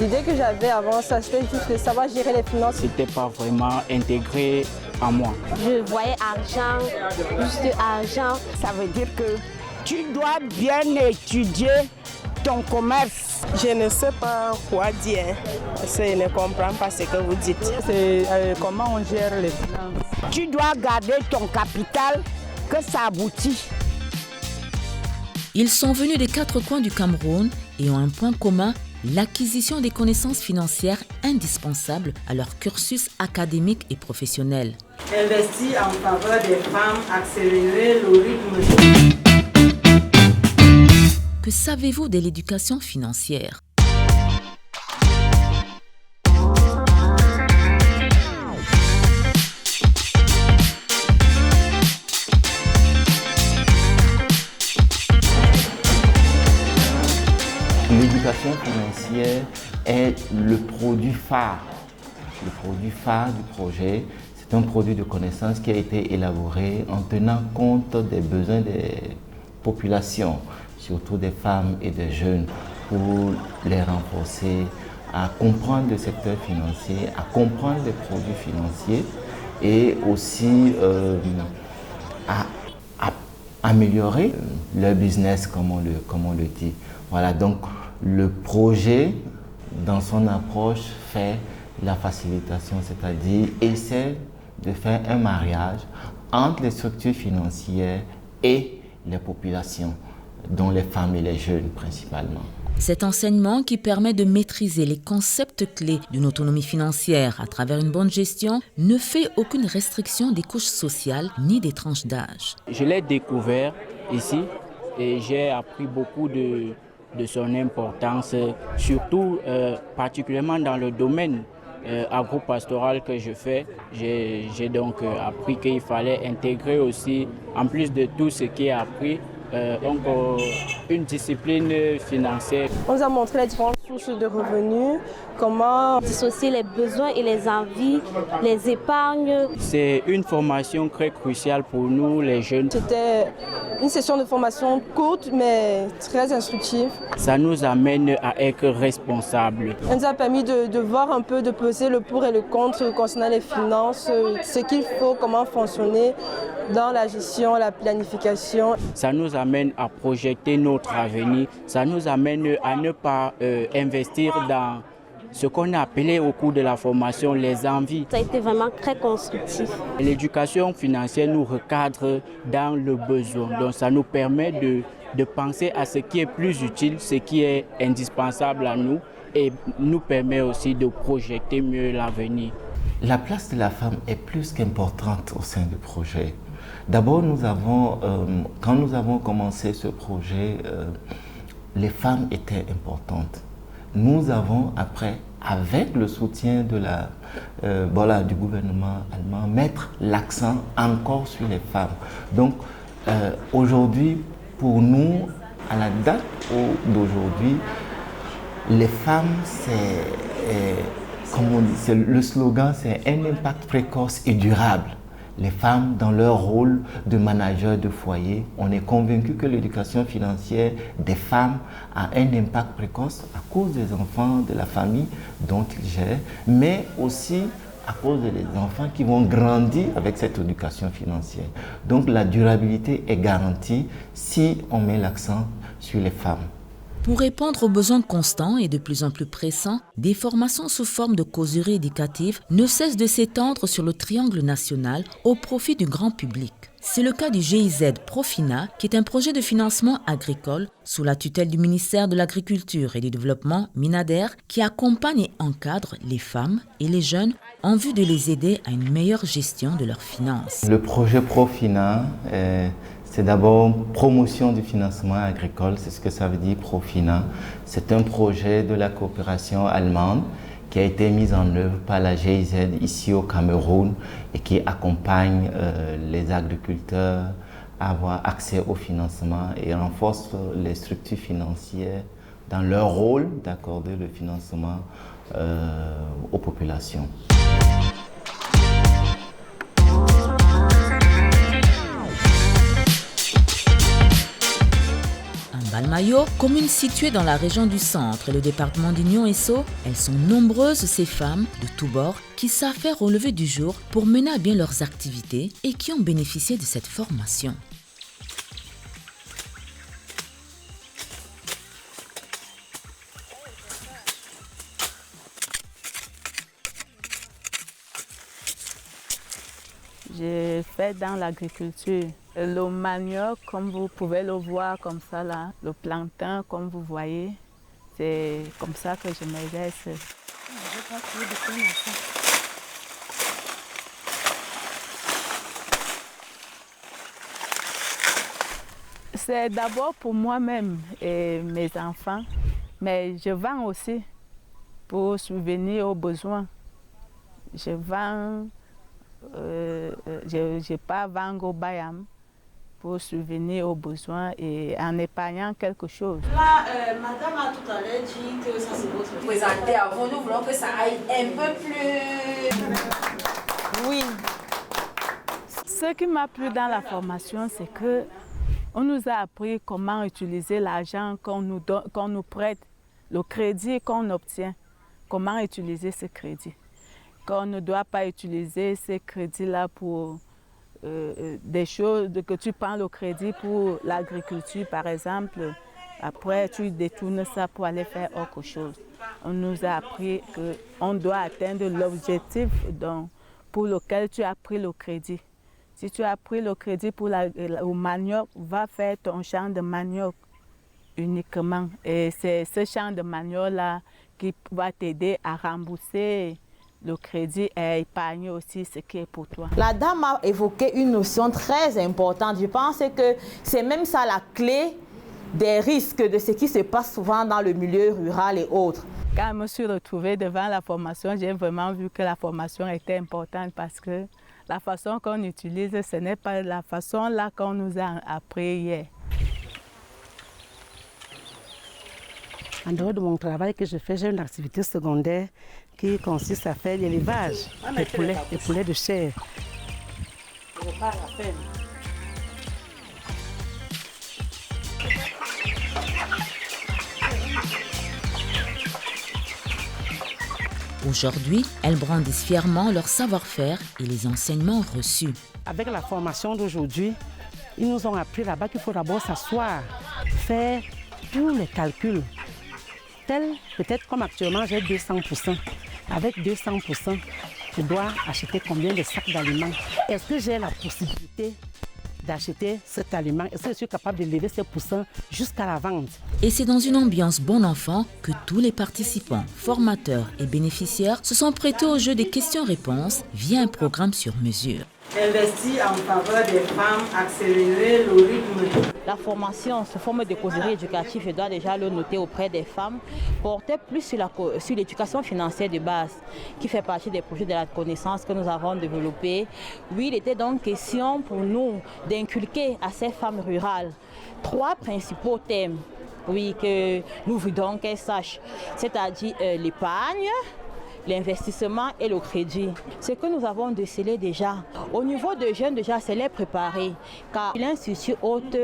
L'idée que j'avais avant ça, c'était juste de savoir gérer les finances. C'était pas vraiment intégré à moi. Je voyais argent, juste argent. Ça veut dire que tu dois bien étudier ton commerce. Je ne sais pas quoi dire, parce que je ne comprends pas ce que vous dites. C'est comment on gère les finances. Tu dois garder ton capital, que ça aboutit. Ils sont venus des 4 coins du Cameroun et ont un point commun, l'acquisition des connaissances financières indispensables à leur cursus académique et professionnel. Investir en faveur des femmes, accélérer le rythme. Que savez-vous de l'éducation financière ? L'éducation financière est le produit phare du projet. C'est un produit de connaissance qui a été élaboré en tenant compte des besoins des populations, surtout des femmes et des jeunes, pour les renforcer à comprendre le secteur financier, à comprendre les produits financiers et aussi à améliorer leur business, comme on le dit. Voilà, donc le projet, dans son approche, fait la facilitation, c'est-à-dire essaie de faire un mariage entre les structures financières et les populations, dont les femmes et les jeunes principalement. Cet enseignement qui permet de maîtriser les concepts clés d'une autonomie financière à travers une bonne gestion ne fait aucune restriction des couches sociales ni des tranches d'âge. Je l'ai découvert ici et j'ai appris beaucoup de son importance, surtout particulièrement dans le domaine agro-pastoral que je fais. J'ai donc appris qu'il fallait intégrer aussi, en plus de tout ce qui est appris, une discipline financière. On nous a montré les différentes sources de revenus, comment Dissocier les besoins et les envies, les épargnes. C'est une formation très cruciale pour nous, les jeunes. C'était une session de formation courte mais très instructive. Ça nous amène à être responsables. Ça nous a permis de voir un peu, de peser le pour et le contre concernant les finances, ce qu'il faut, comment fonctionner dans la gestion, la planification. Ça nous amène à projeter notre avenir. Ça nous amène à ne pas investir dans ce qu'on a appelé au cours de la formation les envies. Ça a été vraiment très constructif. L'éducation financière nous recadre dans le besoin. Donc ça nous permet de penser à ce qui est plus utile, ce qui est indispensable à nous et nous permet aussi de projeter mieux l'avenir. La place de la femme est plus qu'importante au sein du projet. D'abord, quand nous avons commencé ce projet, les femmes étaient importantes. Nous avons après, avec le soutien du gouvernement allemand, mettre l'accent encore sur les femmes. Donc aujourd'hui, pour nous, à la date d'aujourd'hui, les femmes, comme on dit, le slogan, c'est un impact précoce et durable. Les femmes, dans leur rôle de manager de foyer, on est convaincu que l'éducation financière des femmes a un impact précoce à cause des enfants de la famille dont ils gèrent, mais aussi à cause des enfants qui vont grandir avec cette éducation financière. Donc la durabilité est garantie si on met l'accent sur les femmes. Pour répondre aux besoins constants et de plus en plus pressants, des formations sous forme de causeries éducatives ne cessent de s'étendre sur le triangle national au profit du grand public. C'est le cas du GIZ Profina, qui est un projet de financement agricole sous la tutelle du ministère de l'Agriculture et du Développement, MINADER, qui accompagne et encadre les femmes et les jeunes en vue de les aider à une meilleure gestion de leurs finances. Le projet Profina, c'est d'abord promotion du financement agricole, c'est ce que ça veut dire Profina. C'est un projet de la coopération allemande qui a été mis en œuvre par la GIZ ici au Cameroun et qui accompagne les agriculteurs à avoir accès au financement et renforce les structures financières dans leur rôle d'accorder le financement aux populations. Valmayo, commune située dans la région du centre et le département d'Union Esso, elles sont nombreuses ces femmes de tous bords qui savent faire au lever du jour pour mener à bien leurs activités et qui ont bénéficié de cette formation. J'ai fait dans l'agriculture. Le manioc, comme vous pouvez le voir comme ça là, le plantain, comme vous voyez, c'est comme ça que je m'exerce. C'est d'abord pour moi-même et mes enfants, mais je vends aussi pour subvenir aux besoins. Je vends. Je pars vendre au Bayam pour subvenir aux besoins et en épargnant quelque chose. Là, madame a tout à l'heure dit que ça c'est votre présenté avant. Nous voulons que ça aille un peu plus. Oui. Ce qui m'a plu dans la formation, c'est que on nous a appris comment utiliser l'argent qu'on nous prête, le crédit qu'on obtient, comment utiliser ce crédit. Qu'on ne doit pas utiliser ces crédits-là pour des choses, que tu prends le crédit pour l'agriculture par exemple, après tu détournes ça pour aller faire autre chose. On nous a appris qu'on doit atteindre l'objectif pour lequel tu as pris le crédit. Si tu as pris le crédit pour le manioc, va faire ton champ de manioc uniquement. Et c'est ce champ de manioc-là qui va t'aider à rembourser le crédit et épargner aussi ce qui est pour toi. La dame a évoqué une notion très importante. Je pense que c'est même ça la clé des risques de ce qui se passe souvent dans le milieu rural et autres. Quand je me suis retrouvée devant la formation, j'ai vraiment vu que la formation était importante parce que la façon qu'on utilise, ce n'est pas la façon là qu'on nous a appris hier. En dehors de mon travail que je fais, j'ai une activité secondaire qui consiste à faire l'élevage des poulets de chair. Aujourd'hui, elles brandissent fièrement leur savoir-faire et les enseignements reçus. Avec la formation d'aujourd'hui, ils nous ont appris là-bas qu'il faut d'abord s'asseoir, faire tous les calculs. Peut-être comme actuellement j'ai 200%. Avec 200%, je dois acheter combien de sacs d'aliments? Est-ce que j'ai la possibilité d'acheter cet aliment? Est-ce que je suis capable de lever ces poussins jusqu'à la vente? Et c'est dans une ambiance bon enfant que tous les participants, formateurs et bénéficiaires se sont prêtés au jeu des questions-réponses via un programme sur mesure. Investir en faveur des femmes, accélérer le rythme. La formation sous forme de causerie éducative, je dois déjà le noter auprès des femmes, portait plus sur l'éducation financière de base, qui fait partie des projets de la connaissance que nous avons développés. Oui, il était donc question pour nous d'inculquer à ces femmes rurales 3 principaux thèmes, oui, que nous voudons qu'elles sachent, c'est-à-dire l'épargne, l'investissement et le crédit. Ce que nous avons décelé déjà, au niveau des jeunes, déjà, c'est les préparer. Car l'Institut Hôte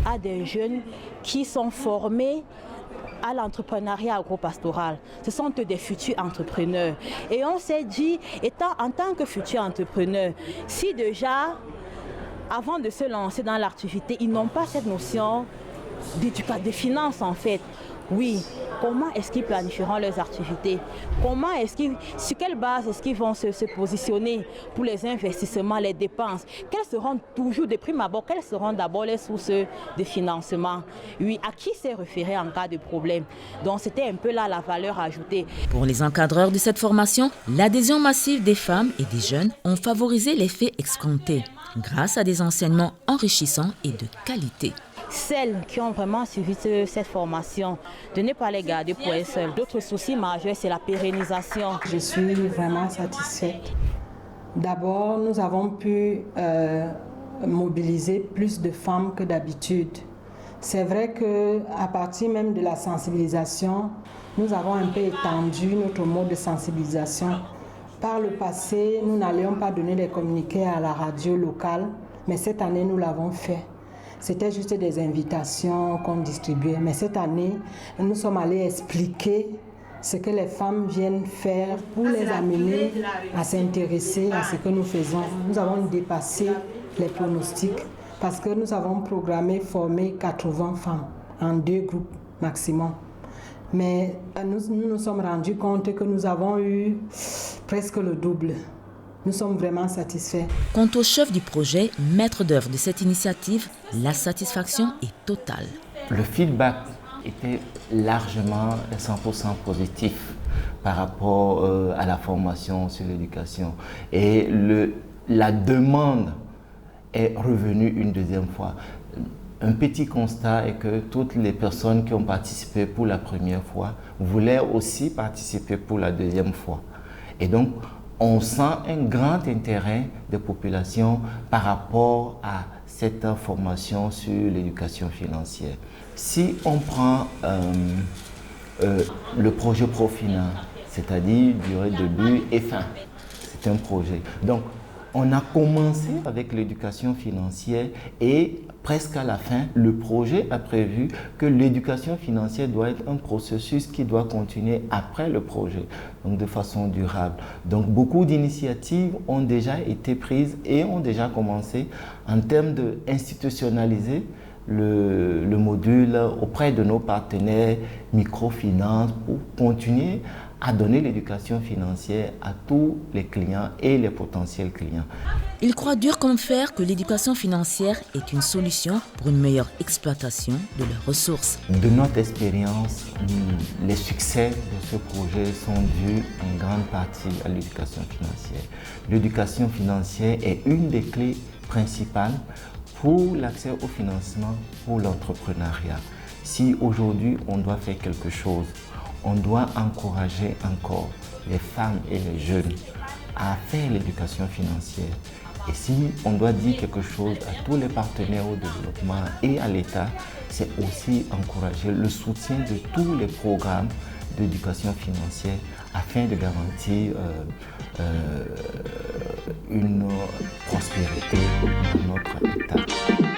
a des jeunes qui sont formés à l'entrepreneuriat agropastoral. Ce sont des futurs entrepreneurs. Et on s'est dit, en tant que futurs entrepreneurs, si déjà, avant de se lancer dans l'activité, ils n'ont pas cette notion de finance en fait, oui, comment est-ce qu'ils planifieront leurs activités? Sur quelle base est-ce qu'ils vont se positionner pour les investissements, les dépenses? Quelles seront toujours de prime abord, quelles seront d'abord les sources de financement? Oui, à qui s'est référé en cas de problème? Donc c'était un peu là la valeur ajoutée. Pour les encadreurs de cette formation, l'adhésion massive des femmes et des jeunes ont favorisé l'effet escompté grâce à des enseignements enrichissants et de qualité. Celles qui ont vraiment suivi cette formation, de ne pas les garder pour elles seules. D'autres soucis majeurs, c'est la pérennisation. Je suis vraiment satisfaite. D'abord, nous avons pu mobiliser plus de femmes que d'habitude. C'est vrai qu'à partir même de la sensibilisation, nous avons un peu étendu notre mode de sensibilisation. Par le passé, nous n'allions pas donner des communiqués à la radio locale, mais cette année, nous l'avons fait. c'était juste des invitations qu'on distribuait. Mais cette année, nous sommes allés expliquer ce que les femmes viennent faire pour les amener à s'intéresser à ce que nous faisons. Nous avons dépassé les pronostics parce que nous avons programmé former 80 femmes en 2 groupes maximum. Mais nous nous sommes rendus compte que nous avons eu presque le double. Nous sommes vraiment satisfaits. Quant au chef du projet, maître d'œuvre de cette initiative, la satisfaction est totale. Le feedback était largement 100% positif par rapport à la formation sur l'éducation. Et la demande est revenue une deuxième fois. Un petit constat est que toutes les personnes qui ont participé pour la première fois voulaient aussi participer pour la deuxième fois. Et donc, on sent un grand intérêt des populations par rapport à cette formation sur l'éducation financière. Si on prend le projet Profina, c'est-à-dire durée, début et fin, c'est un projet. Donc, on a commencé avec l'éducation financière et presque à la fin, le projet a prévu que l'éducation financière doit être un processus qui doit continuer après le projet, donc de façon durable. Donc beaucoup d'initiatives ont déjà été prises et ont déjà commencé en termes d'institutionnaliser le module auprès de nos partenaires microfinance pour continuer à donner l'éducation financière à tous les clients et les potentiels clients. Il croit dur comme fer que l'éducation financière est une solution pour une meilleure exploitation de leurs ressources. De notre expérience, les succès de ce projet sont dus en grande partie à l'éducation financière. L'éducation financière est une des clés principales pour l'accès au financement pour l'entrepreneuriat. Si aujourd'hui on doit faire quelque chose, on doit encourager encore les femmes et les jeunes à faire l'éducation financière. Et si on doit dire quelque chose à tous les partenaires au développement et à l'État, c'est aussi encourager le soutien de tous les programmes d'éducation financière afin de garantir une prospérité de notre État.